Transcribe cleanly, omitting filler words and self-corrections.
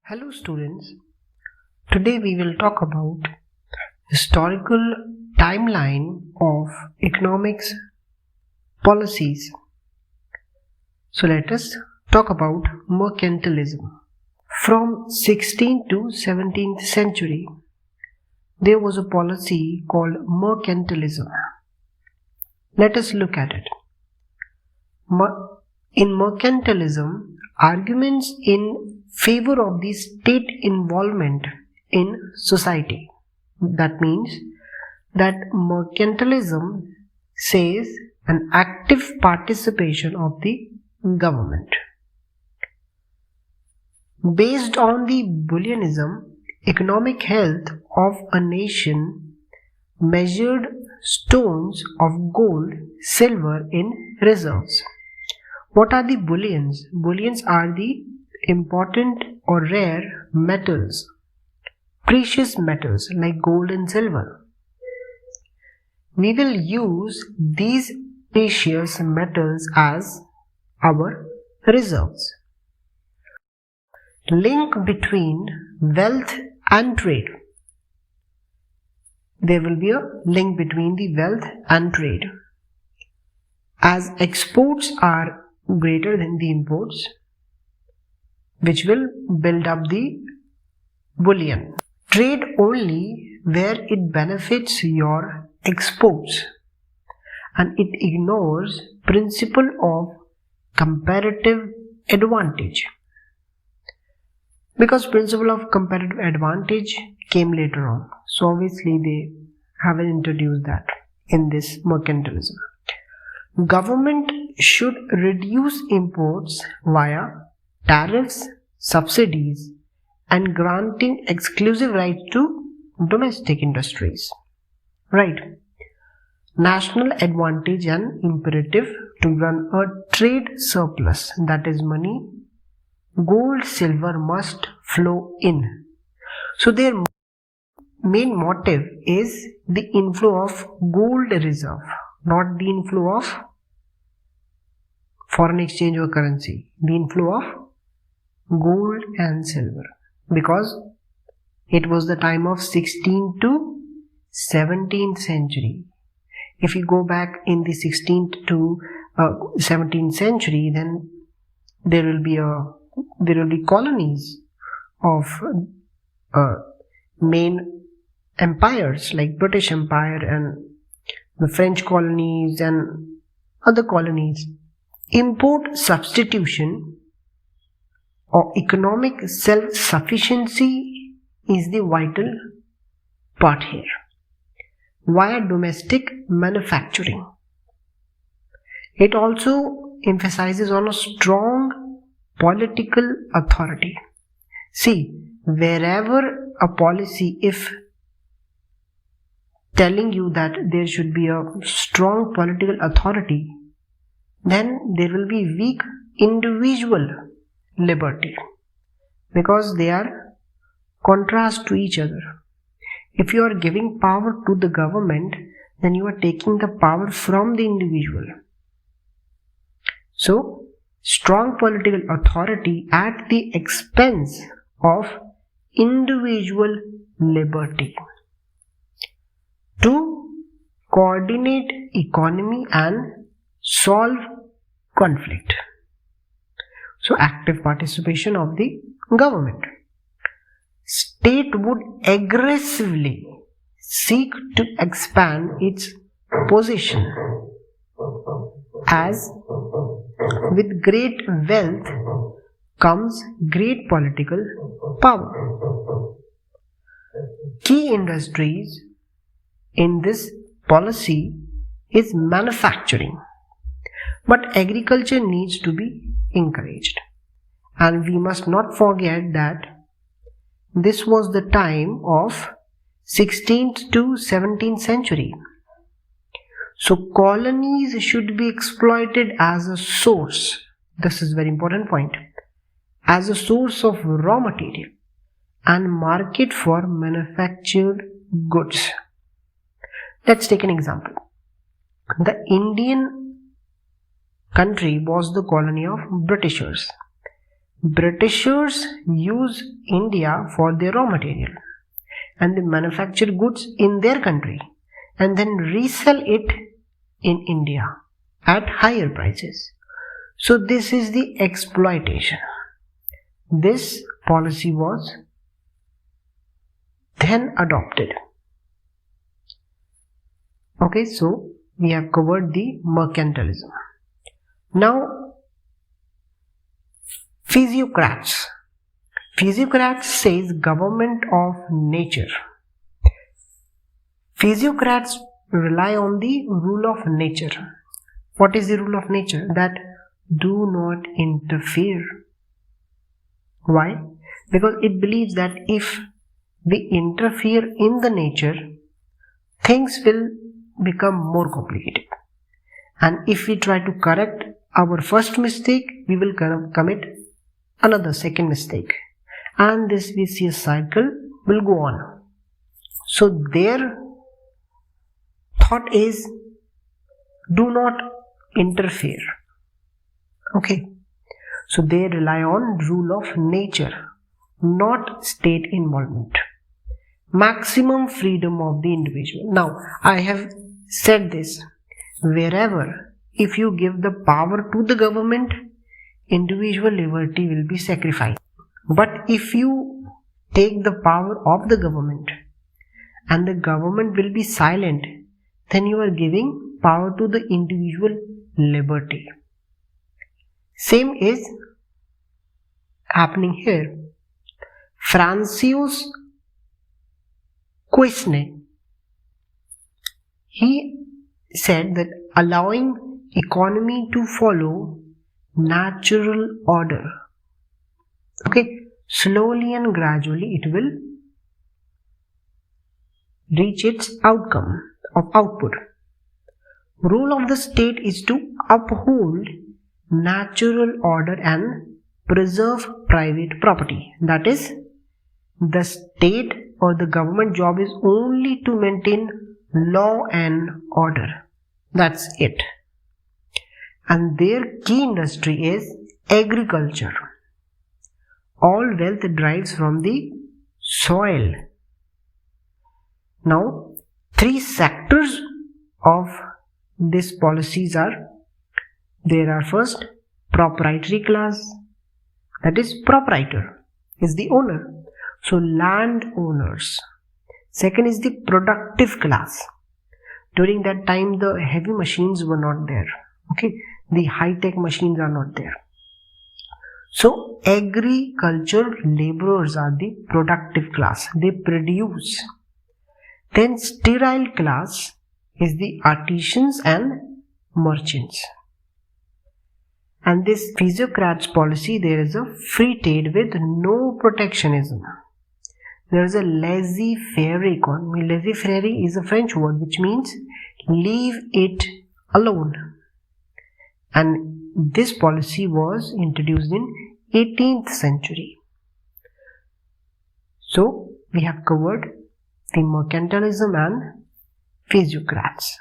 Hello students, today we will talk about historical timeline of economics policies. So let us talk about mercantilism. From 16th to 17th century, there was a policy called mercantilism. Let us look at it. In mercantilism, arguments in favor of the state involvement in society. That means that mercantilism says an active participation of the government. Based on the Bullionism, economic health of a nation measured stones of gold, silver in reserves. What are the bullions? Bullions are the important or rare metals, precious metals like gold and silver. We will use these precious metals as our reserves. Link between wealth and trade. There will be a link between the wealth and trade. As exports are greater than the imports, which will build up the bullion. Trade only where it benefits your exports, and it ignores principle of comparative advantage, because principle of comparative advantage came later on, so obviously they haven't introduced that in this mercantilism. Government should reduce imports via tariffs, subsidies, and granting exclusive rights to domestic industries. Right. National advantage and imperative to run a trade surplus, that is money, gold, silver must flow in. So their main motive is the inflow of gold reserve, not the inflow of foreign exchange or currency, the inflow of gold and silver, because it was the time of 16th to 17th century. If you go back in the 16th to 17th century, then there will be colonies of main empires like British Empire and the French colonies and other colonies. Import substitution or economic self-sufficiency is the vital part here via domestic manufacturing. It also emphasizes on a strong political authority. See, wherever a policy, if telling you that there should be a strong political authority, then there will be weak individual liberty, because they are contrast to each other. If you are giving power to the government, then you are taking the power from the individual. So, strong political authority at the expense of individual liberty to coordinate economy and solve conflict. So active participation of the government. State would aggressively seek to expand its position, as with great wealth comes great political power. Key industries in this policy is manufacturing, but agriculture needs to be encouraged. And we must not forget that this was the time of 16th to 17th century. So colonies should be exploited as a source, this is very important point, as a source of raw material and market for manufactured goods. Let's take an example. The Indian country was the colony of Britishers. Britishers use India for their raw material and they manufacture goods in their country and then resell it in India at higher prices. So this is the exploitation. This policy was then adopted. Okay, so we have covered the mercantilism. Now, physiocrats. Physiocrats says government of nature. Physiocrats rely on the rule of nature. What is the rule of nature? That do not interfere. Why? Because it believes that if we interfere in the nature, things will become more complicated. And if we try to correct our first mistake, we will commit another second mistake. And this vicious cycle will go on. So their thought is, do not interfere. Okay. So they rely on rule of nature, not state involvement. Maximum freedom of the individual. Now, I have said this, wherever if you give the power to the government, individual liberty will be sacrificed. But if you take the power of the government and the government will be silent, then you are giving power to the individual liberty. Same is happening here. Francois Quesnay, he said that allowing economy to follow natural order, okay, slowly and gradually it will reach its outcome of output. Role of the state is to uphold natural order and preserve private property. That is, the state or the government job is only to maintain law and order. That's it. And their key industry is agriculture. All wealth derives from the soil. Now, three sectors of these policies are, there are first proprietary class, that is proprietor is the owner, so land owners. Second is the productive class. During that time the heavy machines were not there, okay, the high-tech machines are not there. So agriculture laborers are the productive class, they produce. Then sterile class is the artisans and merchants. And this physiocrats policy, there is a free trade with no protectionism. There is a laissez-faire economy. Laissez-faire is a French word which means leave it alone. And this policy was introduced in 18th century. So we have covered the mercantilism and physiocrats.